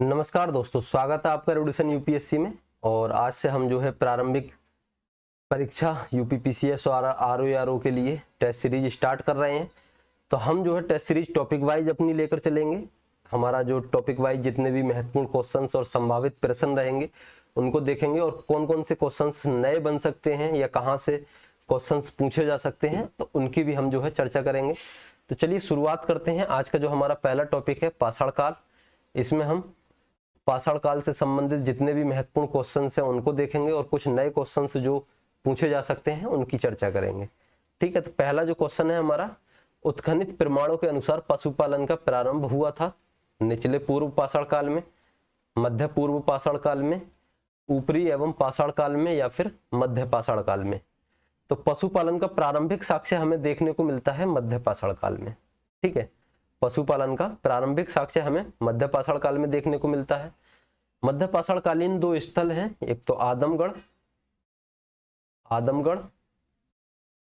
नमस्कार दोस्तों, स्वागत है आपका एडुकेशन यूपीएससी में। और आज से हम जो है प्रारंभिक परीक्षा यूपीपीसीएस और आरओ के लिए टेस्ट सीरीज स्टार्ट कर रहे हैं। तो हम जो है टेस्ट सीरीज टॉपिक वाइज अपनी लेकर चलेंगे। हमारा जो टॉपिक वाइज जितने भी महत्वपूर्ण क्वेश्चंस और संभावित प्रश्न रहेंगे उनको देखेंगे, और कौन कौन से क्वेश्चंस नए बन सकते हैं या कहाँ से क्वेश्चंस पूछे जा सकते हैं, तो उनकी भी हम जो है चर्चा करेंगे। तो चलिए शुरुआत करते हैं। आज का जो हमारा पहला टॉपिक है पाषाण काल। इसमें हम पाषाण काल से संबंधित जितने भी महत्वपूर्ण क्वेश्चंस हैं उनको देखेंगे और कुछ नए क्वेश्चंस जो पूछे जा सकते हैं उनकी चर्चा करेंगे। ठीक है, तो पहला जो क्वेश्चन है हमारा, उत्खनित प्रमाणों के अनुसार पशुपालन का प्रारंभ हुआ था निचले पूर्व पाषाण काल में, मध्य पूर्व पाषाण काल में, ऊपरी एवं पाषाण काल में, या फिर मध्य पाषाण काल में। तो पशुपालन का प्रारंभिक साक्ष्य हमें देखने को मिलता है मध्य पाषाण काल में। ठीक है, पशुपालन का प्रारंभिक साक्ष्य हमें मध्य पाषाण काल में देखने को मिलता है। मध्य पाषाण कालीन दो स्थल हैं, एक तो आदमगढ़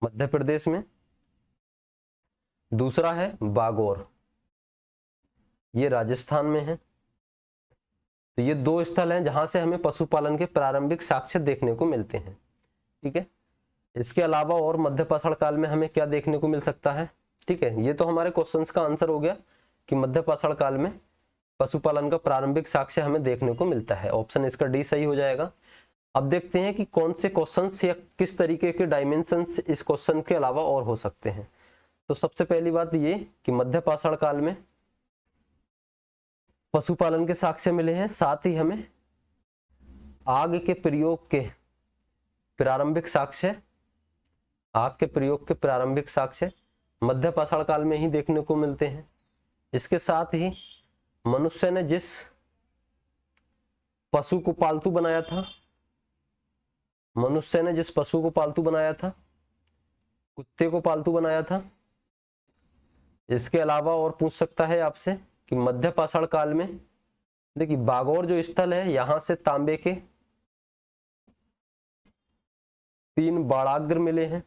मध्य प्रदेश में, दूसरा है बागौर, ये राजस्थान में है। तो ये दो स्थल हैं जहां से हमें पशुपालन के प्रारंभिक साक्ष्य देखने को मिलते हैं। ठीक है, इसके अलावा और मध्य पाषाण काल में हमें क्या देखने को मिल सकता है। ठीक है, ये तो हमारे क्वेश्चंस का आंसर हो गया कि मध्य पाषाण काल में पशुपालन का प्रारंभिक साक्ष्य हमें देखने को मिलता है। ऑप्शन इसका डी सही हो जाएगा। अब देखते हैं कि कौन से क्वेश्चंस या किस तरीके के डायमेंशंस इस क्वेश्चन के अलावा और हो सकते हैं। तो सबसे पहली बात ये कि मध्य पाषाण काल में पशुपालन के साक्ष्य मिले हैं, साथ ही हमें आग के प्रयोग के प्रारंभिक साक्ष्य मध्य पाषाण काल में ही देखने को मिलते हैं। इसके साथ ही मनुष्य ने जिस पशु को पालतू बनाया था, कुत्ते को पालतू बनाया था। इसके अलावा और पूछ सकता है आपसे कि मध्य पाषाण काल में देखिए बागौर जो स्थल है, यहां से तांबे के 3 बाड़ाग्र मिले हैं,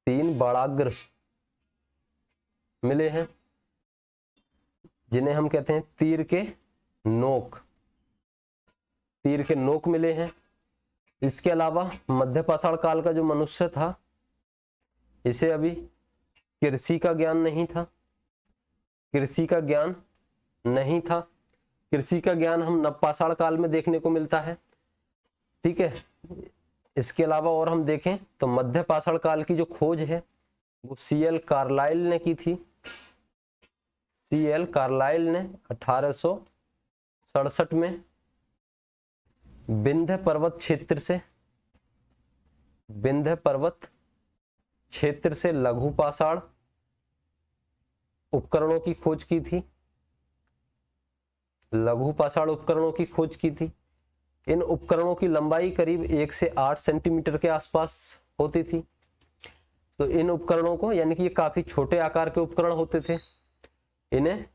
3 बाड़ाग्र मिले हैं जिन्हें हम कहते हैं तीर के नोक मिले हैं। इसके अलावा मध्य पाषाण काल का जो मनुष्य था, इसे अभी कृषि का ज्ञान नहीं था। कृषि का ज्ञान हम नवपाषाण काल में देखने को मिलता है। ठीक है, इसके अलावा और हम देखें तो मध्य पाषाण काल की जो खोज है वो C.L. कार्लाइल ने की थी। C.L. कार्लाइल ने 1867 में विंध्य पर्वत क्षेत्र से लघु पाषाण उपकरणों की खोज की थी। इन उपकरणों की लंबाई करीब 1 से 8 सेंटीमीटर के आसपास होती थी। तो इन उपकरणों को, यानी कि ये काफी छोटे आकार के उपकरण होते थे, इन्हें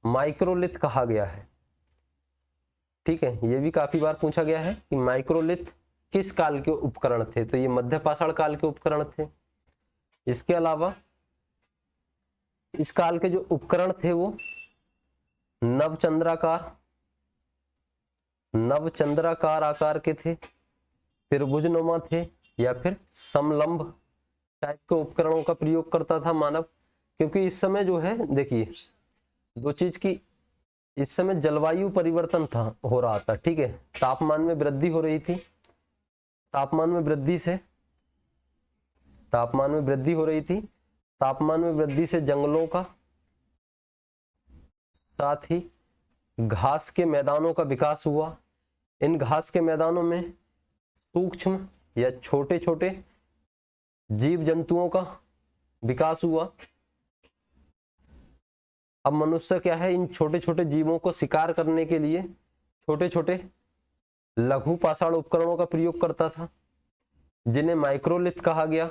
माइक्रोलिथ कहा गया है। ठीक है, ये भी काफी बार पूछा गया है कि माइक्रोलिथ किस काल के उपकरण थे, तो ये मध्य पाषाण काल के उपकरण थे। इसके अलावा इस काल के जो उपकरण थे वो नवचंद्राकार आकार के थे, त्रिभुजनुमा थे, या फिर समलंब टाइप के उपकरणों का प्रयोग करता था मानव। क्योंकि इस समय जो है देखिए दो चीज की, इस समय जलवायु परिवर्तन हो रहा था। ठीक है, तापमान में वृद्धि हो रही थी, तापमान में वृद्धि से जंगलों का, साथ ही घास के मैदानों का विकास हुआ। इन घास के मैदानों में सूक्ष्म या छोटे छोटे जीव जंतुओं का विकास हुआ। अब मनुष्य क्या है, इन छोटे छोटे जीवों को शिकार करने के लिए छोटे छोटे लघु पाषाण उपकरणों का प्रयोग करता था, जिन्हें माइक्रोलिथ कहा गया।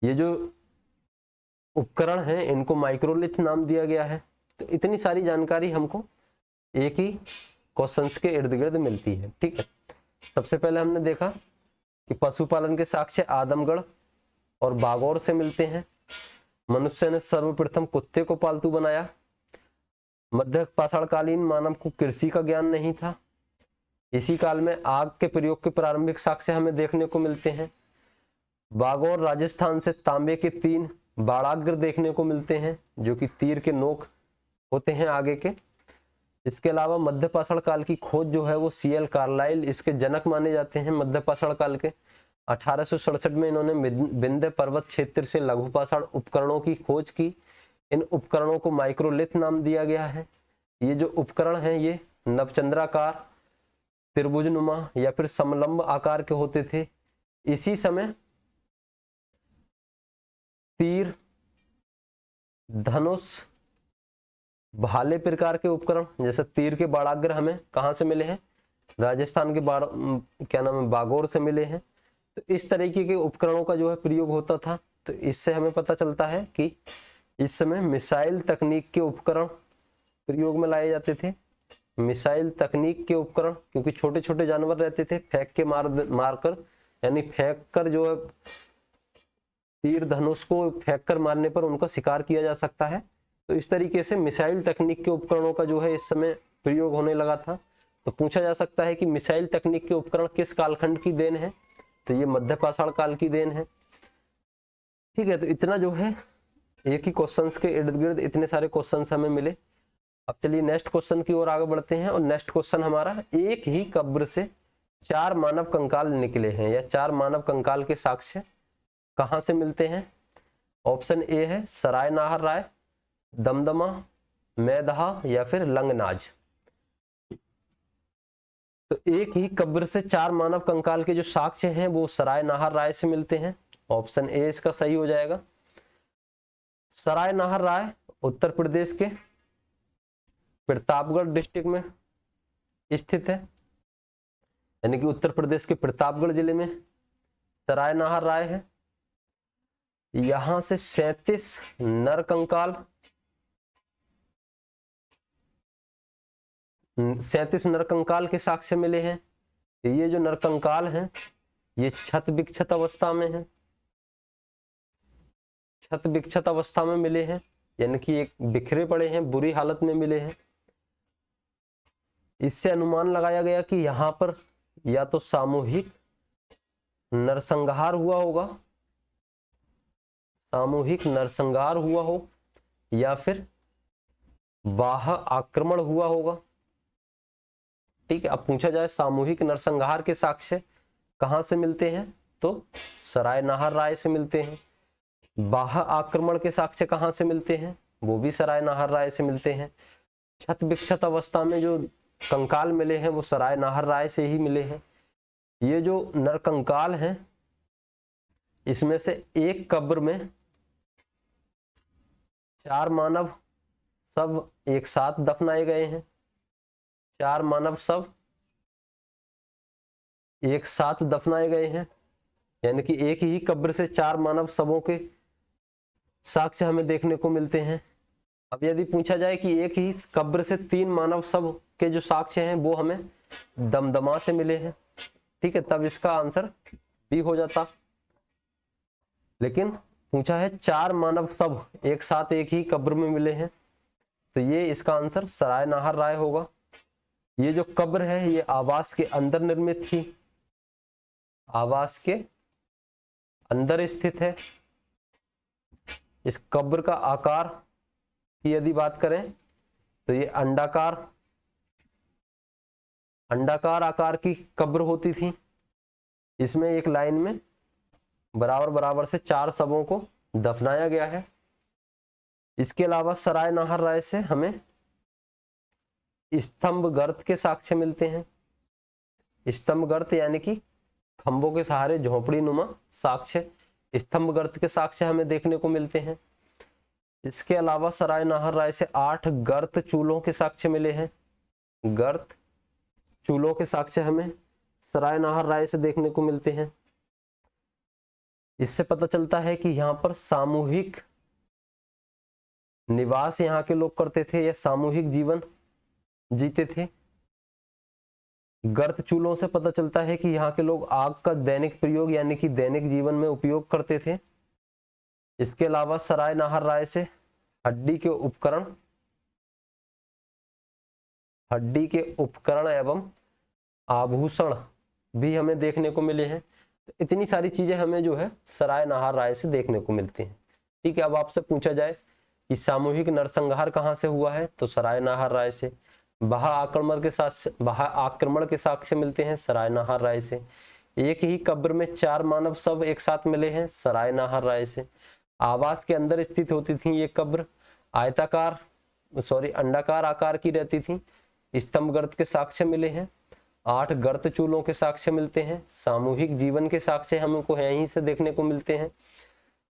ये जो उपकरण हैं इनको माइक्रोलिथ नाम दिया गया है। तो इतनी सारी जानकारी हमको एक ही क्वेश्चंस के इर्द गिर्द मिलती है। ठीक है, सबसे पहले हमने देखा कि पशुपालन के साक्ष्य आदमगढ़ और बागौर से मिलते हैं। मनुष्य ने सर्वप्रथम कुत्ते को पालतू बनाया। मध्य पाषाणकालीन मानव को कृषि का ज्ञान नहीं था। इसी काल में आग के प्रयोग के प्रारंभिक साक्ष्य हमें देखने को मिलते हैं। बागौर राजस्थान से तांबे के 3 बाड़ाग्र देखने को मिलते हैं जो कि तीर के नोक होते हैं आगे के। इसके अलावा मध्य पाषाण काल की खोज जो है वो CL कार्लाइल इसके जनक माने जाते हैं मध्य पाषाण काल के। 1867 में इन्होंने विंध्य पर्वत क्षेत्र से लघु पाषाण उपकरणों की खोज की। इन उपकरणों को माइक्रोलिथ नाम दिया गया है। ये जो उपकरण हैं ये नवचंद्राकार, त्रिभुजनुमा या फिर समलंब आकार के होते थे। इसी समय तीर, धनुष, भाले प्रकार के उपकरण जैसे तीर के बाड़ाग्र हमें कहाँ से मिले हैं? राजस्थान के बागौर से मिले हैं। तो इस तरीके के उपकरणों का जो है प्रयोग होता था। तो इससे हमें पता चलता है कि इस समय मिसाइल तकनीक के उपकरण प्रयोग में लाए जाते थे। मिसाइल तकनीक के उपकरण, क्योंकि छोटे छोटे जानवर रहते थे, फेंक के मारकर यानी फेंक कर जो है तीर धनुष को फेंक कर मारने पर उनका शिकार किया जा सकता है। तो इस तरीके से मिसाइल तकनीक के उपकरणों का जो है इस समय प्रयोग होने लगा था। तो पूछा जा सकता है कि मिसाइल तकनीक के उपकरण किस कालखंड की देन है? तो ये मध्य पाषाण काल की देन है। ठीक है, तो इतना जो है एक ही क्वेश्चंस के इर्द गिर्द इतने सारे क्वेश्चंस हमें मिले। अब चलिए नेक्स्ट क्वेश्चन की ओर आगे बढ़ते हैं। और नेक्स्ट क्वेश्चन हमारा, एक ही कब्र से 4 मानव कंकाल निकले हैं या 4 मानव कंकाल के साक्ष्य कहां से मिलते हैं? ऑप्शन ए है सराय नाहर राय, दमदमा, मैदहा या फिर लंगनाज। तो एक ही कब्र से 4 मानव कंकाल के जो साक्ष्य हैं वो सराय नाहर राय से मिलते हैं। ऑप्शन ए इसका सही हो जाएगा। सराय नाहर राय उत्तर प्रदेश के प्रतापगढ़ डिस्ट्रिक्ट में स्थित है, यानी कि उत्तर प्रदेश के प्रतापगढ़ जिले में सराय नाहर राय है। यहां से 37 नर कंकाल, 37 नरकंकाल के साक्ष्य मिले हैं। ये जो नरकंकाल हैं ये छत विक्षत अवस्था में है, छत विक्षत अवस्था में मिले हैं, यानी कि एक बिखरे पड़े हैं, बुरी हालत में मिले हैं। इससे अनुमान लगाया गया कि यहाँ पर या तो सामूहिक नरसंहार हुआ होगा, सामूहिक नरसंहार हुआ हो, या फिर बाह्य आक्रमण हुआ होगा। ठीक है, अब पूछा जाए सामूहिक नरसंहार के साक्ष्य कहां से मिलते हैं? तो सराय नाहर राय से मिलते हैं। बाह्य आक्रमण के साक्ष्य कहां से मिलते हैं? वो भी सराय नाहर राय से मिलते हैं। छत विक्षत अवस्था में जो कंकाल मिले हैं वो सराय नाहर राय से ही मिले हैं। ये जो नरकंकाल हैं इसमें से एक कब्र में 4 मानव सब एक साथ दफनाए गए हैं। 4 मानव सब एक साथ दफनाए गए हैं, यानी कि एक ही कब्र से 4 मानव शवों के साक्ष्य हमें देखने को मिलते हैं। अब यदि पूछा जाए कि एक ही कब्र से 3 मानव शव के जो साक्ष्य हैं वो हमें दमदमा से मिले हैं, ठीक है, तब इसका आंसर बी हो जाता। लेकिन पूछा है 4 मानव शव एक साथ एक ही कब्र में मिले हैं, तो ये इसका आंसर सराय नाहर राय होगा। ये जो कब्र है ये आवास के अंदर निर्मित थी, आवास के अंदर स्थित है। इस कब्र का आकार की यदि बात करें तो ये अंडाकार आकार की कब्र होती थी। इसमें एक लाइन में बराबर बराबर से 4 शवों को दफनाया गया है। इसके अलावा सराय नाहर राय से हमें स्तंभ गर्त के साक्ष्य मिलते हैं। स्तंभ गर्त यानी कि खंभों के सहारे झोपड़ी नुमा साक्ष्य, स्तंभ गर्त के साक्ष्य हमें देखने को मिलते हैं। इसके अलावा सराय नाहर राय से 8 गर्त चूल्हों के साक्ष्य मिले हैं। गर्त चूल्हों के साक्ष्य हमें सराय नाहर राय से देखने को मिलते हैं। इससे पता चलता है कि यहाँ पर सामूहिक निवास यहाँ के लोग करते थे या सामूहिक जीवन जीते थे। गर्त चूल्हों से पता चलता है कि यहाँ के लोग आग का दैनिक प्रयोग यानी कि दैनिक जीवन में उपयोग करते थे। इसके अलावा सराय नाहर राय से हड्डी के उपकरण हड्डी के उपकरण एवं आभूषण भी हमें देखने को मिले हैं। तो इतनी सारी चीजें हमें जो है सराय नाहर राय से देखने को मिलती हैं। ठीक है, अब आपसे पूछा जाए कि सामूहिक नरसंहार कहाँ से हुआ है, तो सराय नाहर राय से। बाह्य आक्रमण के साक्ष्य मिलते हैं सराय नाहर राय से। एक ही कब्र में 4 मानव शव एक साथ मिले हैं सराय नाहर राय से। आवास के अंदर स्थित होती थी ये कब्र, अंडाकार आकार की रहती थी। स्तंभ गर्त के साक्ष्य मिले हैं। 8 गर्त चूल्हों के साक्ष्य मिलते हैं। सामूहिक जीवन के साक्ष्य हमको यहीं से देखने को मिलते हैं।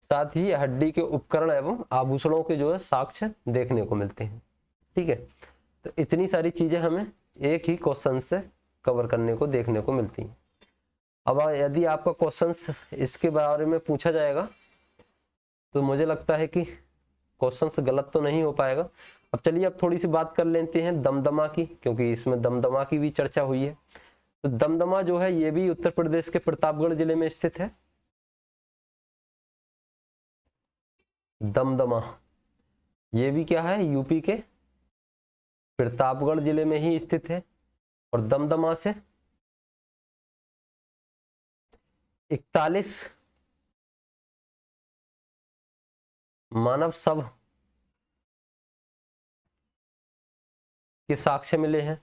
साथ ही हड्डी के उपकरण एवं आभूषणों के जो है साक्ष्य देखने को मिलते हैं। ठीक है, तो इतनी सारी चीजें हमें एक ही क्वेश्चन से कवर करने को देखने को मिलती हैं। अब यदि आपका क्वेश्चन इसके बारे में पूछा जाएगा तो मुझे लगता है कि क्वेश्चन गलत तो नहीं हो पाएगा। अब चलिए अब थोड़ी सी बात कर लेते हैं दमदमा की, क्योंकि इसमें दमदमा की भी चर्चा हुई है। तो दमदमा जो है ये भी उत्तर प्रदेश के प्रतापगढ़ जिले में स्थित है। दमदमा ये भी क्या है, यूपी के प्रतापगढ़ जिले में ही स्थित है। और दमदमा से 41 मानव शव के साक्ष्य मिले हैं।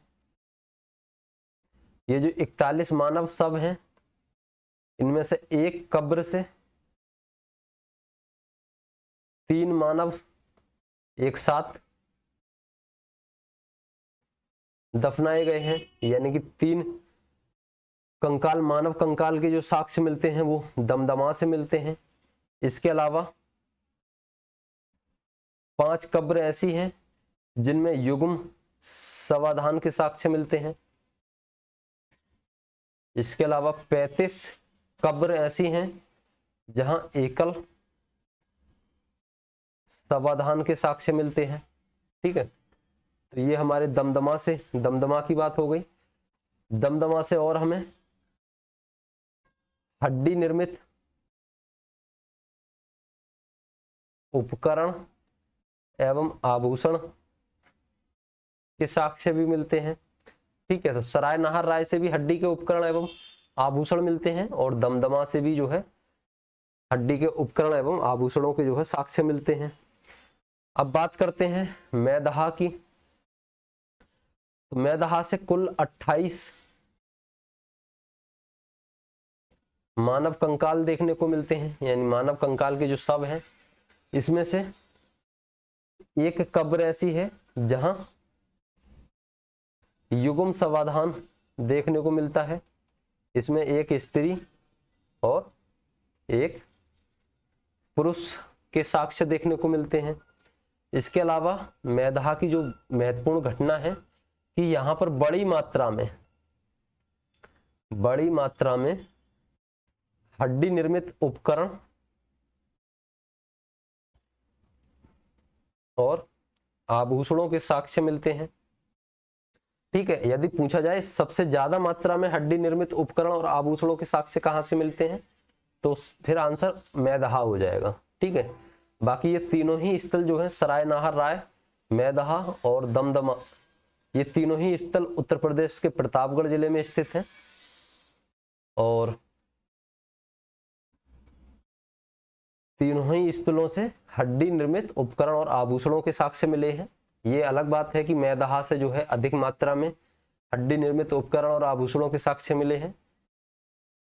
ये जो 41 मानव शव हैं, इनमें से एक कब्र से 3 मानव एक साथ दफनाए गए हैं, यानी कि 3 कंकाल, मानव कंकाल के जो साक्ष्य मिलते हैं वो दमदमा से मिलते हैं। इसके अलावा 5 कब्र ऐसी हैं जिनमें युग्म समाधान के साक्ष्य मिलते हैं। इसके अलावा 35 कब्र ऐसी हैं जहां एकल समाधान के साक्ष्य मिलते हैं। ठीक है, तो ये हमारे दमदमा की बात हो गई। दमदमा से और हमें हड्डी निर्मित उपकरण एवं आभूषण के साक्ष्य भी मिलते हैं। ठीक है, तो सराय नाहर राय से भी हड्डी के उपकरण एवं आभूषण मिलते हैं और दमदमा से भी जो है हड्डी के उपकरण एवं आभूषणों के जो है साक्ष्य मिलते हैं। अब बात करते हैं मैदहा की। तो मैदहा से कुल 28 मानव कंकाल देखने को मिलते हैं, यानी मानव कंकाल के जो शव हैं, इसमें से एक कब्र ऐसी है जहां युग्म समाधान देखने को मिलता है। इसमें एक स्त्री और एक पुरुष के साक्ष्य देखने को मिलते हैं। इसके अलावा मैदहा की जो महत्वपूर्ण घटना है कि यहाँ पर बड़ी मात्रा में हड्डी निर्मित उपकरण और आभूषणों के साक्ष्य मिलते हैं। ठीक है, यदि पूछा जाए सबसे ज्यादा मात्रा में हड्डी निर्मित उपकरण और आभूषणों के साक्ष्य कहां से मिलते हैं, तो फिर आंसर मैदहा हो जाएगा। ठीक है, बाकी ये तीनों ही स्थल जो है सराय नाहर राय, मैदहा और दमदमा, ये तीनों ही स्थल उत्तर प्रदेश के प्रतापगढ़ जिले में स्थित हैं। और तीनों ही स्थलों से हड्डी निर्मित उपकरण और आभूषणों के साक्ष्य मिले हैं। ये अलग बात है कि मैदहा से जो है अधिक मात्रा में हड्डी निर्मित उपकरण और आभूषणों के साक्ष्य मिले हैं।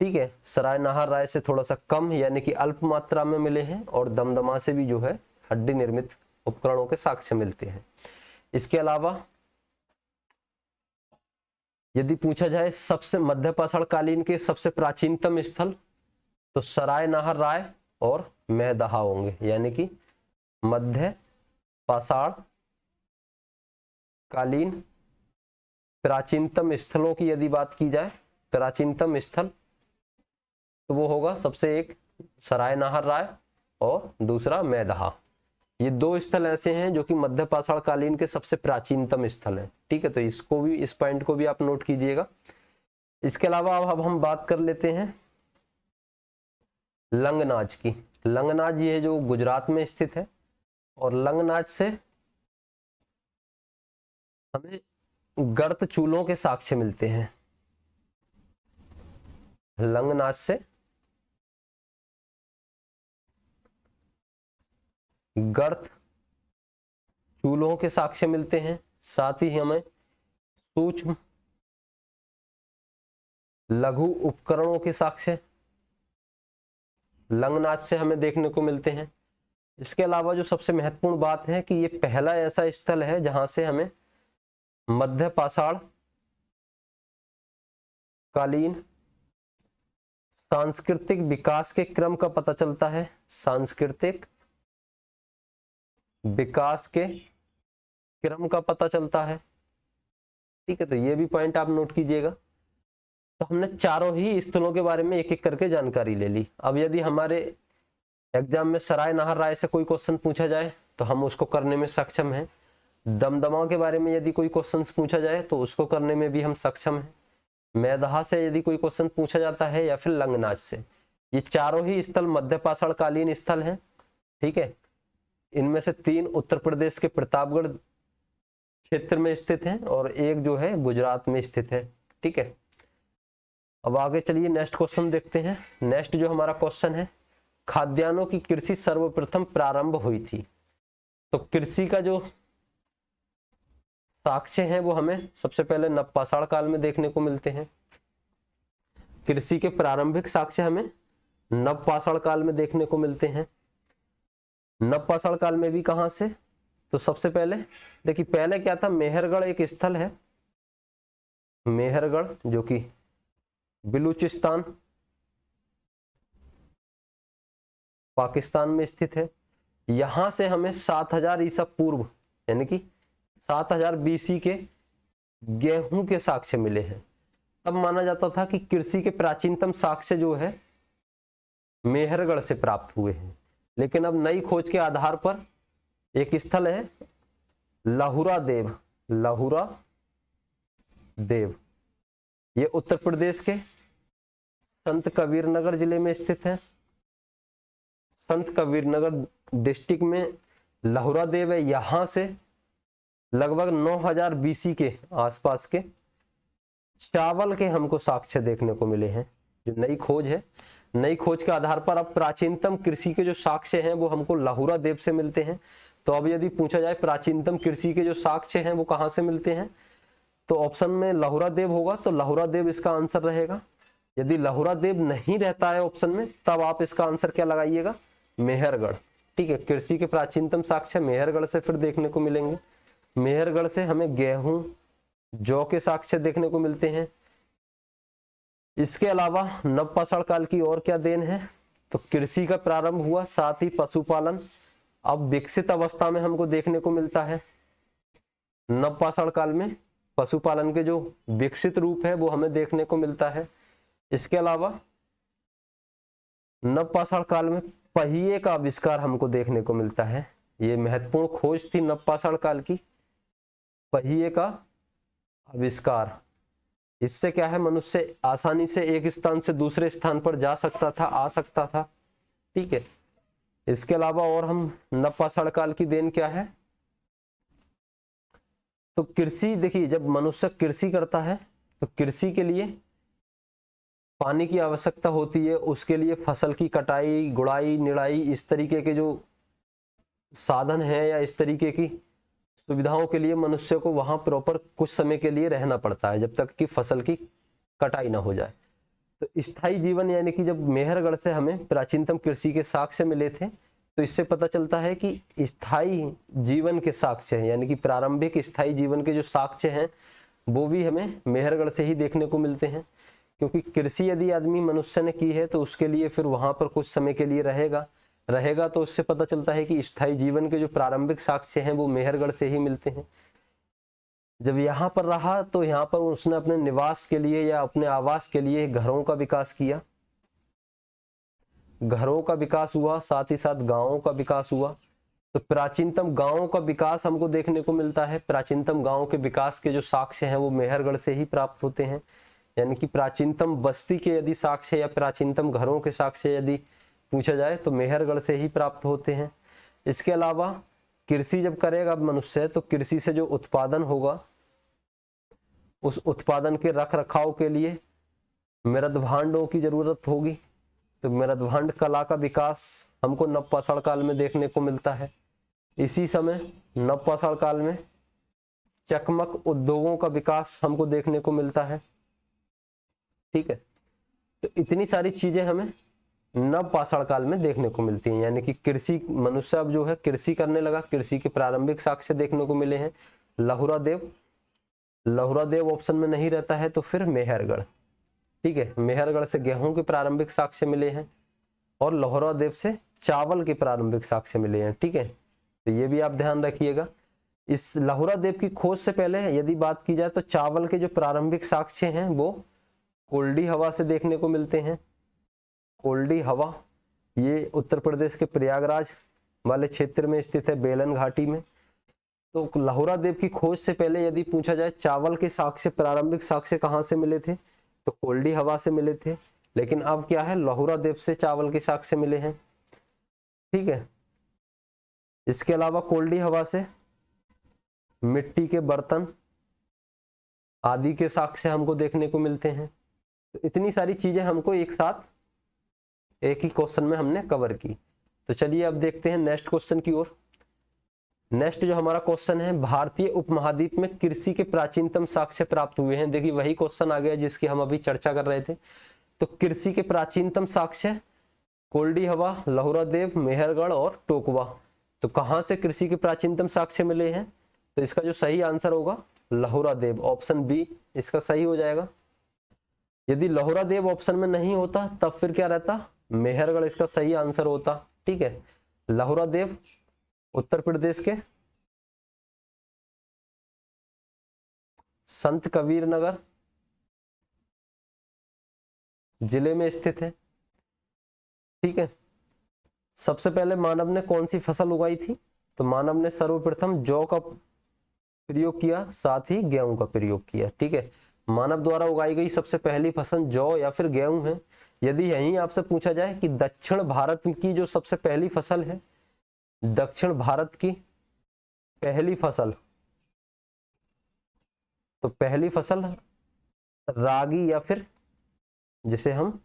ठीक है, सराय नाहर राय से थोड़ा सा कम यानी कि अल्प मात्रा में मिले हैं और दमदमा से भी जो है हड्डी निर्मित उपकरणों के साक्ष्य मिलते हैं। इसके अलावा यदि पूछा जाए सबसे मध्यपाषाण कालीन के सबसे प्राचीनतम स्थल, तो सराय नाहर राय और मैदहा होंगे, यानी कि मध्य पाषाण कालीन प्राचीनतम स्थलों की यदि बात की जाए, प्राचीनतम स्थल तो वो होगा सबसे एक सराय नाहर राय और दूसरा मैदहा। ये 2 स्थल ऐसे हैं जो कि मध्य पाषाण कालीन के सबसे प्राचीनतम स्थल हैं। ठीक है, तो इसको भी, इस पॉइंट को भी आप नोट कीजिएगा। इसके अलावा अब हम बात कर लेते हैं लंगनाज की। लंगनाज ये जो गुजरात में स्थित है और लंगनाज से हमें गर्त चूलों के साक्ष्य मिलते हैं। लंगनाच से गर्त चूल्हों के साक्ष्य मिलते हैं, साथ ही हमें सूक्ष्म लघु उपकरणों के साक्ष्य लंगनाच से हमें देखने को मिलते हैं। इसके अलावा जो सबसे महत्वपूर्ण बात है कि ये पहला ऐसा स्थल है जहां से हमें मध्य पाषाण कालीन सांस्कृतिक विकास के क्रम का पता चलता है। सांस्कृतिक विकास के क्रम का पता चलता है। ठीक है, तो ये भी पॉइंट आप नोट कीजिएगा। तो हमने चारों ही स्थलों के बारे में एक एक करके जानकारी ले ली। अब यदि हमारे एग्जाम में सराय नाहर राय से कोई क्वेश्चन पूछा जाए तो हम उसको करने में सक्षम हैं। दमदमा के बारे में यदि कोई क्वेश्चन पूछा जाए तो उसको करने में भी हम सक्षम हैं। मैदहा से यदि कोई क्वेश्चन पूछा जाता है या फिर लंगनाच से, ये चारों ही स्थल मध्य पाषाण कालीन स्थल हैं। ठीक है, इनमें से 3 उत्तर प्रदेश के प्रतापगढ़ क्षेत्र में स्थित हैं और एक जो है गुजरात में स्थित है। ठीक है, अब आगे चलिए नेक्स्ट क्वेश्चन देखते हैं। नेक्स्ट जो हमारा क्वेश्चन है, खाद्यान्नों की कृषि सर्वप्रथम प्रारंभ हुई थी। तो कृषि का जो साक्ष्य हैं वो हमें सबसे पहले नवपाषाण काल में देखने को मिलते हैं। कृषि के प्रारंभिक साक्ष्य हमें नवपाषाण काल में देखने को मिलते हैं। नवपाषाण काल में भी कहां से, तो सबसे पहले देखिए, पहले क्या था, मेहरगढ़ एक स्थल है, मेहरगढ़ जो कि बलूचिस्तान पाकिस्तान में स्थित है। यहां से हमें 7000 ईसा पूर्व यानी कि 7000 BC के गेहूं के साक्ष्य मिले हैं। तब माना जाता था कि कृषि के प्राचीनतम साक्ष्य जो है मेहरगढ़ से प्राप्त हुए हैं, लेकिन अब नई खोज के आधार पर एक स्थल है लहुरा देव। लहुरा देव ये उत्तर प्रदेश के संत कबीरनगर जिले में स्थित है। संत कबीरनगर डिस्ट्रिक्ट में लहुरा देव है। यहां से लगभग 9000 BC के आसपास के चावल के हमको साक्ष्य देखने को मिले हैं। जो नई खोज है, नई खोज के आधार पर अब प्राचीनतम कृषि के जो साक्ष्य हैं वो हमको लहुरा देव से मिलते हैं। तो अब यदि पूछा जाए प्राचीनतम कृषि के जो साक्ष्य हैं वो कहां से मिलते हैं, तो ऑप्शन में लहुरा देव होगा, तो लहुरा देव इसका आंसर रहेगा। यदि लहुरा देव नहीं रहता है ऑप्शन में, तब आप इसका आंसर क्या लगाइएगा, मेहरगढ़। ठीक है, कृषि के प्राचीनतम साक्ष्य मेहरगढ़ से फिर देखने को मिलेंगे। मेहरगढ़ से हमें गेहूं जौ के साक्ष्य देखने को मिलते हैं। इसके अलावा नवपाषाण काल की और क्या देन है, तो कृषि का प्रारंभ हुआ, साथ ही पशुपालन अब विकसित अवस्था में हमको देखने को मिलता है। नवपाषाण काल में पशुपालन के जो विकसित रूप है वो हमें देखने को मिलता है। इसके अलावा नवपाषाण काल में पहिए का आविष्कार हमको देखने को मिलता है। ये महत्वपूर्ण खोज थी नवपाषाण काल की, पहिए का आविष्कार। इससे क्या है, मनुष्य आसानी से एक स्थान से दूसरे स्थान पर जा सकता था, आ सकता था। ठीक है, इसके अलावा और हम नवपाषाण काल की देन क्या है, तो कृषि, देखिए जब मनुष्य कृषि करता है तो कृषि के लिए पानी की आवश्यकता होती है। उसके लिए फसल की कटाई, गुड़ाई, निराई, इस तरीके के जो साधन हैं या इस तरीके की सुविधाओं के लिए मनुष्य को वहां प्रॉपर कुछ समय के लिए रहना पड़ता है, जब तक कि फसल की कटाई ना हो जाए। तो स्थायी जीवन यानी कि जब मेहरगढ़ से हमें प्राचीनतम कृषि के साक्ष्य मिले थे, तो इससे पता चलता है कि स्थायी जीवन के साक्ष्य हैं, यानी कि प्रारंभिक स्थायी जीवन के जो साक्ष्य हैं वो भी हमें मेहरगढ़ से ही देखने को मिलते हैं। क्योंकि कृषि यदि आदमी मनुष्य ने की है तो उसके लिए फिर वहां पर कुछ समय के लिए रहेगा, तो उससे पता चलता है कि स्थायी जीवन के जो प्रारंभिक साक्ष्य हैं वो मेहरगढ़ से ही मिलते हैं। जब यहाँ पर रहा तो यहाँ पर उसने अपने निवास के लिए या अपने आवास के लिए घरों का विकास किया, घरों का विकास हुआ, साथ ही साथ गांवों का विकास हुआ। तो प्राचीनतम गांवों का विकास हमको देखने को मिलता है। प्राचीनतम गांवों के विकास के जो साक्ष्य हैं वो मेहरगढ़ से ही प्राप्त होते हैं। यानी कि प्राचीनतम बस्ती के यदि साक्ष्य या प्राचीनतम घरों के साक्ष्य यदि पूछा जाए तो मेहरगढ़ से ही प्राप्त होते हैं। इसके अलावा कृषि जब करेगा मनुष्य तो कृषि से जो उत्पादन होगा उस उत्पादन के रख रखाव के लिए मृदभांडों की जरूरत होगी। तो मृदभांड कला का विकास हमको नवपाषाण काल में देखने को मिलता है। इसी समय नवपाषाण काल में चकमक उद्योगों का विकास हमको देखने को मिलता है। ठीक है, तो इतनी सारी चीजें हमें नवपाषाण काल में देखने को मिलती हैं, यानी कि कृषि, मनुष्य अब जो है कृषि करने लगा। कृषि के प्रारंभिक साक्ष्य देखने को मिले हैं। लहुरा देव, लहुरा देव ऑप्शन में नहीं रहता है तो फिर मेहरगढ़। ठीक है, मेहरगढ़ से गेहूं के प्रारंभिक साक्ष्य मिले हैं और लहुरा देव से चावल के प्रारंभिक साक्ष्य मिले हैं। ठीक है, तो ये भी आप ध्यान रखिएगा। इस लहुरा देव की खोज से पहले यदि बात की जाए तो चावल के जो प्रारंभिक साक्ष्य हैं वो कोल्डी हवा से देखने को मिलते हैं। कोल्डी हवा ये उत्तर प्रदेश के प्रयागराज वाले क्षेत्र में स्थित है, बेलन घाटी में। तो लहुरा देव की खोज से पहले यदि पूछा जाए चावल के साक्ष्य, प्रारंभिक साक्ष्य कहाँ से मिले थे, तो कोल्डी हवा से मिले थे। लेकिन अब क्या है, लहुरा देव से चावल के साक्ष्य मिले हैं। ठीक है, इसके अलावा कोल्डी हवा से मिट्टी के बर्तन आदि के साक्ष्य हमको देखने को मिलते हैं। तो इतनी सारी चीजें हमको एक साथ एक ही क्वेश्चन में हमने कवर की। तो चलिए अब देखते हैं नेक्स्ट क्वेश्चन की ओर। नेक्स्ट जो हमारा क्वेश्चन है, भारतीय उपमहाद्वीप में कृषि के प्राचीनतम साक्ष्य प्राप्त हुए हैं। देखिए वही क्वेश्चन आ गया जिसकी हम अभी चर्चा कर रहे थे। तो कृषि के प्राचीनतम साक्ष्य कोल्डी हवा, लहुरा देव, मेहरगढ़ और टोकवा। तो कहां से कृषि के प्राचीनतम साक्ष्य मिले हैं, तो इसका जो सही आंसर होगा लहुरा देव, ऑप्शन बी इसका सही हो जाएगा। यदि लहुरा देव ऑप्शन में नहीं होता तब फिर क्या रहता, मेहरगढ़ इसका सही आंसर होता। ठीक है, लहुरा देव उत्तर प्रदेश के संत कबीर नगर जिले में स्थित है। ठीक है, सबसे पहले मानव ने कौन सी फसल उगाई थी, तो मानव ने सर्वप्रथम जौ का प्रयोग किया, साथ ही गेहूं का प्रयोग किया। ठीक है, मानव द्वारा उगाई गई सबसे पहली फसल जौ या फिर गेहूं है। यदि यही आपसे पूछा जाए कि दक्षिण भारत की जो सबसे पहली फसल है, दक्षिण भारत की पहली फसल, तो पहली फसल रागी या फिर जिसे हम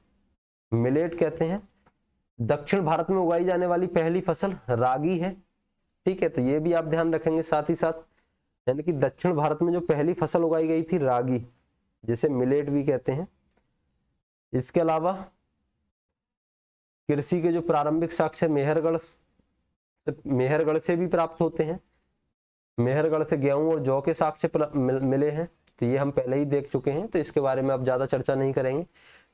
मिलेट कहते हैं, दक्षिण भारत में उगाई जाने वाली पहली फसल रागी है। ठीक है, तो ये भी आप ध्यान रखेंगे साथ ही साथ, यानी कि दक्षिण भारत में जो पहली फसल उगाई गई थी रागी, जिसे मिलेट भी कहते हैं। इसके अलावा कृषि के जो प्रारंभिक साक्ष्य मेहरगढ़ से भी प्राप्त होते हैं। मेहरगढ़ से गेहूं और जौ के साक्ष्य मिले हैं, तो ये हम पहले ही देख चुके हैं, तो इसके बारे में अब ज्यादा चर्चा नहीं करेंगे।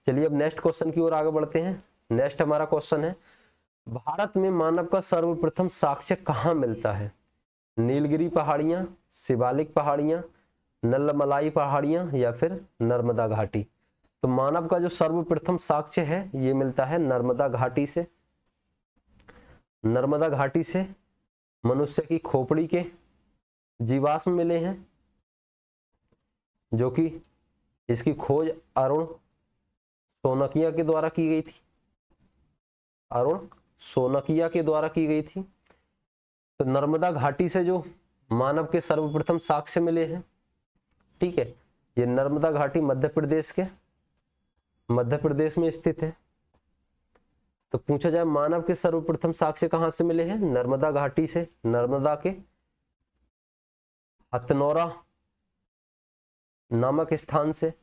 चलिए अब नेक्स्ट क्वेश्चन की ओर आगे बढ़ते हैं। नेक्स्ट हमारा क्वेश्चन है, भारत में मानव का सर्वप्रथम साक्ष्य कहाँ मिलता है, नीलगिरी पहाड़ियां, शिवालिक पहाड़ियां, नल्लमलाई पहाड़ियां या फिर नर्मदा घाटी। तो मानव का जो सर्वप्रथम साक्ष्य है ये मिलता है नर्मदा घाटी से। नर्मदा घाटी से मनुष्य की खोपड़ी के जीवाश्म मिले हैं, जो कि इसकी खोज अरुण सोनकिया के द्वारा की गई थी। अरुण सोनकिया के द्वारा की गई थी। तो नर्मदा घाटी से जो मानव के सर्वप्रथम साक्ष्य मिले हैं, ठीक है, ये नर्मदा घाटी मध्य प्रदेश में स्थित है। तो पूछा जाए मानव के सर्वप्रथम साक्ष्य कहां से मिले हैं, नर्मदा घाटी से, नर्मदा के हथनौरा नामक स्थान से।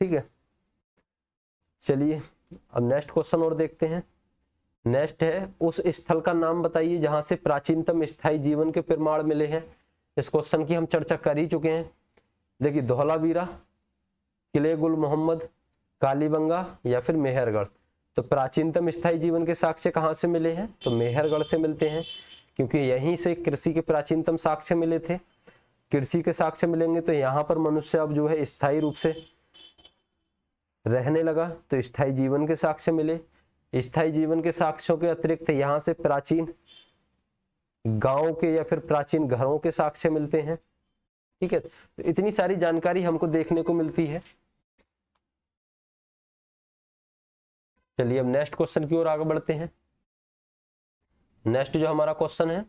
ठीक है, चलिए अब नेक्स्ट क्वेश्चन और देखते हैं। नेक्स्ट है, उस स्थल का नाम बताइए जहां से प्राचीनतम स्थायी जीवन के प्रमाण मिले हैं। इस क्वेश्चन की हम चर्चा कर ही चुके हैं। देखिए धौलावीरा, किले गुल मोहम्मद, कालीबंगा या फिर मेहरगढ़। तो प्राचीनतम स्थायी जीवन के साक्ष्य कहाँ से मिले हैं, तो मेहरगढ़ से मिलते हैं, क्योंकि यहीं से कृषि के प्राचीनतम साक्ष्य मिले थे। कृषि के साक्ष्य मिलेंगे तो यहाँ पर मनुष्य अब जो है स्थायी रूप से रहने लगा, तो स्थायी जीवन के साक्ष्य मिले। स्थायी जीवन के साक्ष्यों के अतिरिक्त यहाँ से प्राचीन गांव के या फिर प्राचीन घरों के साक्ष्य मिलते हैं। ठीक है, तो इतनी सारी जानकारी हमको देखने को मिलती है। चलिए अब नेक्स्ट क्वेश्चन की ओर आगे बढ़ते हैं। नेक्स्ट जो हमारा क्वेश्चन है,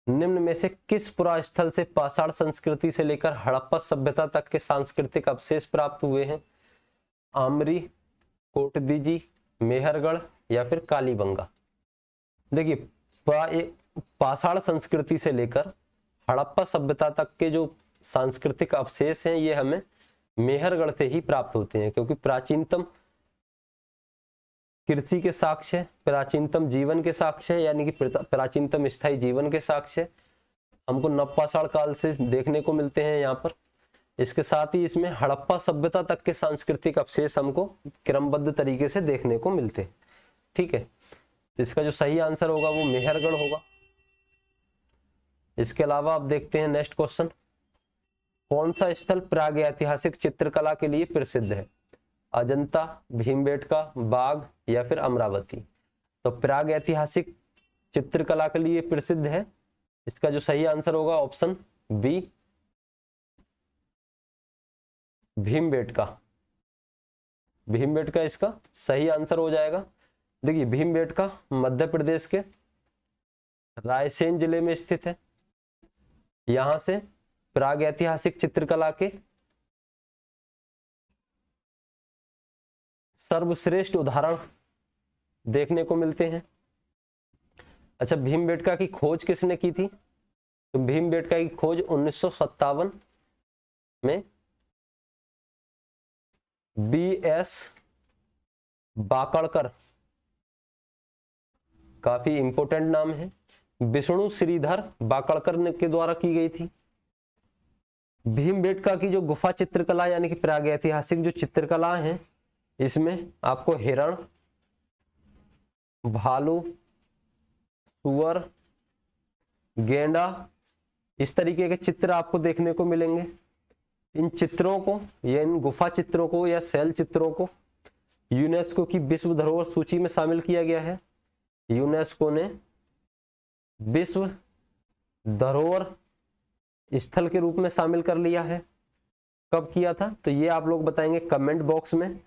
निम्न में से किस पुरास्थल से पाषाण संस्कृति से लेकर हड़प्पा सभ्यता तक के सांस्कृतिक अवशेष प्राप्त हुए हैं? आमरी, कोटदीजी, मेहरगढ़ या फिर कालीबंगा। देखिए पाषाण संस्कृति से लेकर हड़प्पा सभ्यता तक के जो सांस्कृतिक अवशेष हैं ये हमें मेहरगढ़ से ही प्राप्त होते हैं, क्योंकि प्राचीनतम कृषि के साक्ष्य, प्राचीनतम जीवन के साक्ष्य यानी कि प्राचीनतम स्थायी जीवन के साक्ष्य हमको नवपाषाण काल से देखने को मिलते हैं यहाँ पर। इसके साथ ही इसमें हड़प्पा सभ्यता तक के सांस्कृतिक अवशेष हमको क्रमबद्ध तरीके से देखने को मिलते हैं। ठीक है, तो इसका जो सही आंसर होगा वो मेहरगढ़ होगा। इसके अलावा आप देखते हैं नेक्स्ट क्वेश्चन, कौन सा स्थल प्रागैतिहासिक चित्रकला के लिए प्रसिद्ध है? अजंता, भीमबेटका, बाग या फिर अमरावती। तो प्रागैतिहासिक चित्रकला के लिए प्रसिद्ध है, इसका जो सही आंसर होगा ऑप्शन बी भीमबेटका। भीमबेटका इसका सही आंसर हो जाएगा। देखिए भीमबेटका मध्य प्रदेश के रायसेन जिले में स्थित है। यहां से प्रागैतिहासिक चित्रकला के सर्वश्रेष्ठ उदाहरण देखने को मिलते हैं। अच्छा, भीमबेटका की खोज किसने की थी? तो भीमबेटका की खोज 1957 में B.S. बाकड़कर, काफी इंपोर्टेंट नाम है, विष्णु श्रीधर बाकड़कर के द्वारा की गई थी। भीमबेटका की जो गुफा चित्रकला यानी कि प्रागैतिहासिक जो चित्रकला है, इसमें आपको हिरण, भालू, सुअर, गेंडा इस तरीके के चित्र आपको देखने को मिलेंगे। इन चित्रों को या इन गुफा चित्रों को या शैल चित्रों को यूनेस्को की विश्व धरोहर सूची में शामिल किया गया है। यूनेस्को ने विश्व धरोहर स्थल के रूप में शामिल कर लिया है। कब किया था? तो ये आप लोग बताएंगे कमेंट बॉक्स में।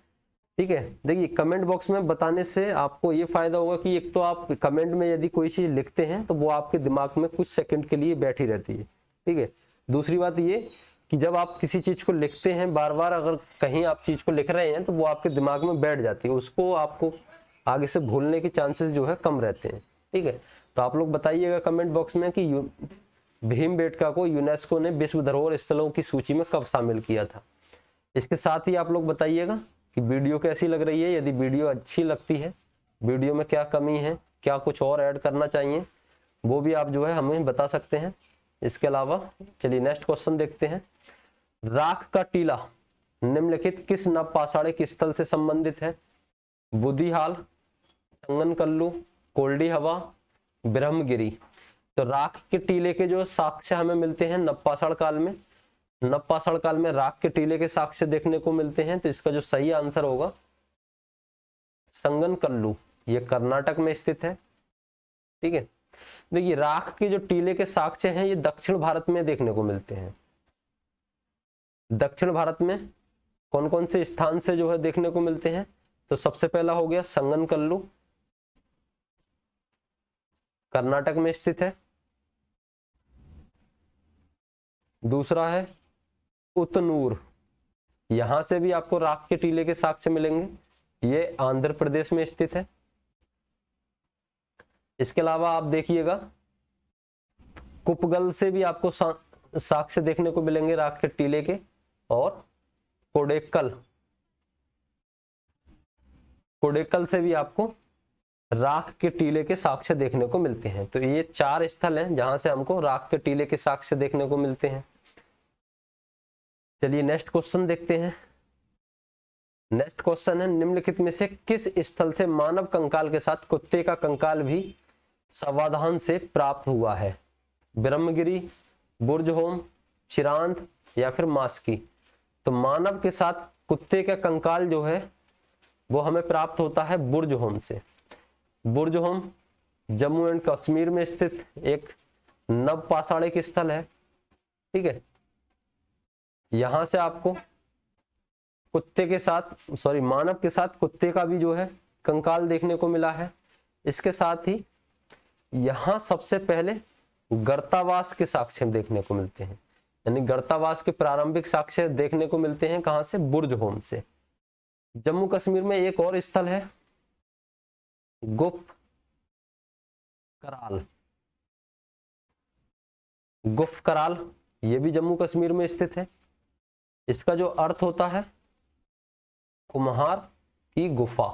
ठीक है, देखिए कमेंट बॉक्स में बताने से आपको ये फायदा होगा कि एक तो आप कमेंट में यदि कोई चीज लिखते हैं तो वो आपके दिमाग में कुछ सेकंड के लिए बैठी रहती है। ठीक है, दूसरी बात ये कि जब आप किसी चीज को लिखते हैं बार बार, अगर कहीं आप चीज को लिख रहे हैं तो वो आपके दिमाग में बैठ जाती है, उसको आपको आगे से भूलने के चांसेस जो है कम रहते हैं। ठीक है, तो आप लोग बताइएगा कमेंट बॉक्स में कि भीमबेटका को यूनेस्को ने विश्व धरोहर स्थलों की सूची में कब शामिल किया था। इसके साथ ही आप लोग बताइएगा कि वीडियो कैसी लग रही है। यदि वीडियो अच्छी लगती है, वीडियो में क्या कमी है, क्या कुछ और ऐड करना चाहिए, वो भी आप जो है हमें बता सकते हैं। इसके अलावा चलिए नेक्स्ट क्वेश्चन देखते हैं। राख का टीला निम्नलिखित किस नवपाषाणिक स्थल से संबंधित है? बुधिहाल, संगनकल्लू, कोल्डी हवा, ब्रह्मगिरी। तो राख के टीले के जो साक्ष्य हमें मिलते हैं नवपाषाण काल में, नवपाषाण काल में राख के टीले के साक्ष्य देखने को मिलते हैं। तो इसका जो सही आंसर होगा संगनकल्लू, ये कर्नाटक में स्थित है। ठीक है, देखिए राख के जो टीले के साक्ष्य हैं ये दक्षिण भारत में देखने को मिलते हैं। दक्षिण भारत में कौन कौन से स्थान से जो है देखने को मिलते हैं? तो सबसे पहला हो गया संगनकल्लू, कर्नाटक में स्थित है। दूसरा है उतनूर, यहां से भी आपको राख के टीले के साक्ष्य मिलेंगे, ये आंध्र प्रदेश में स्थित है। इसके अलावा आप देखिएगा कुपगल से भी आपको साक्ष्य देखने को मिलेंगे राख के टीले के, और कोडेक्कल से भी आपको राख के टीले के साक्ष्य देखने को मिलते हैं। तो ये 4 स्थल हैं जहां से हमको राख के टीले के साक्ष्य देखने को मिलते हैं। चलिए नेक्स्ट क्वेश्चन देखते हैं। नेक्स्ट क्वेश्चन है, निम्नलिखित में से किस स्थल से मानव कंकाल के साथ कुत्ते का कंकाल भी सावधान से प्राप्त हुआ है? ब्रह्मगिरी, बुर्जहोम, चिरांद या फिर मास्की। तो मानव के साथ कुत्ते का कंकाल जो है वो हमें प्राप्त होता है बुर्जहोम से। बुर्जहोम जम्मू एंड कश्मीर में स्थित एक नवपाषाणिक स्थल है। ठीक है, यहां से आपको कुत्ते के साथ मानव के साथ कुत्ते का भी जो है कंकाल देखने को मिला है। इसके साथ ही यहां सबसे पहले गर्तावास के साक्ष्य देखने को मिलते हैं, यानी गर्तावास के प्रारंभिक साक्ष्य देखने को मिलते हैं कहां से? बुर्जहोम से। जम्मू कश्मीर में एक और स्थल है गुफ कराल। गुफ कराल ये भी जम्मू कश्मीर में स्थित है। इसका जो अर्थ होता है कुम्हार की गुफा।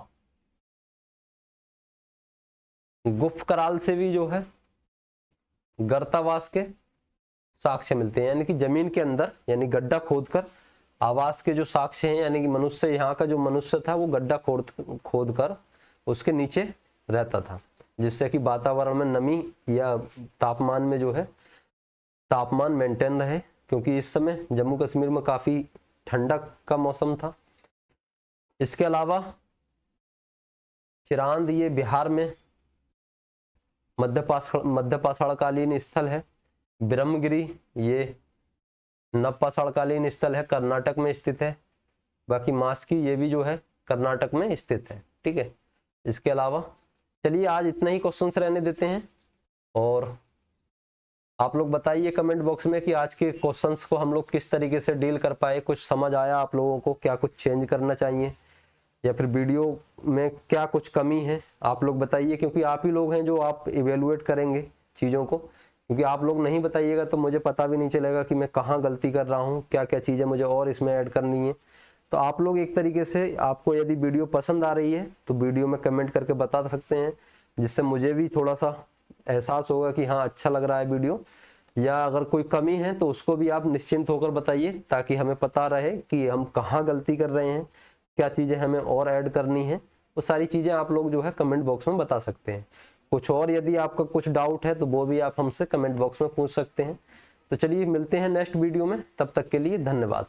गुफ कराल से भी जो है गर्तावास के साक्ष्य मिलते हैं, यानी कि जमीन के अंदर, यानी गड्ढा खोदकर आवास के जो साक्ष्य हैं, यानी कि मनुष्य, यहाँ का जो मनुष्य था वो गड्ढा खोद कर उसके नीचे रहता था, जिससे कि वातावरण में नमी या तापमान में जो है तापमान मेंटेन रहे, क्योंकि इस समय जम्मू कश्मीर में काफी ठंडक का मौसम था। इसके अलावा चिरांद ये बिहार में मध्यपाषाणकालीन स्थल है। ब्रह्मगिरी ये नवपाषाणकालीन स्थल है, कर्नाटक में स्थित है। बाकी मास्की ये भी जो है कर्नाटक में स्थित है। ठीक है, इसके अलावा चलिए आज इतना ही क्वेश्चंस रहने देते हैं, और आप लोग बताइए कमेंट बॉक्स में कि आज के क्वेश्चंस को हम लोग किस तरीके से डील कर पाए, कुछ समझ आया आप लोगों को, क्या कुछ चेंज करना चाहिए या फिर वीडियो में क्या कुछ कमी है, आप लोग बताइए, क्योंकि आप ही लोग हैं जो आप इवेलुएट करेंगे चीज़ों को, क्योंकि आप लोग नहीं बताइएगा तो मुझे पता भी नहीं चलेगा कि मैं कहाँ गलती कर रहा हूँ, क्या क्या चीज़ें मुझे और इसमें ऐड करनी है। तो आप लोग एक तरीके से, आपको यदि वीडियो पसंद आ रही है तो वीडियो में कमेंट करके बता सकते हैं, जिससे मुझे भी थोड़ा सा एहसास होगा कि हाँ अच्छा लग रहा है वीडियो, या अगर कोई कमी है तो उसको भी आप निश्चिंत होकर बताइए, ताकि हमें पता रहे कि हम कहाँ गलती कर रहे हैं, क्या चीज़ें हमें और ऐड करनी है। वो सारी चीज़ें आप लोग जो है कमेंट बॉक्स में बता सकते हैं। कुछ और यदि आपका कुछ डाउट है तो वो भी आप हमसे कमेंट बॉक्स में पूछ सकते हैं। तो चलिए मिलते हैं नेक्स्ट वीडियो में, तब तक के लिए धन्यवाद।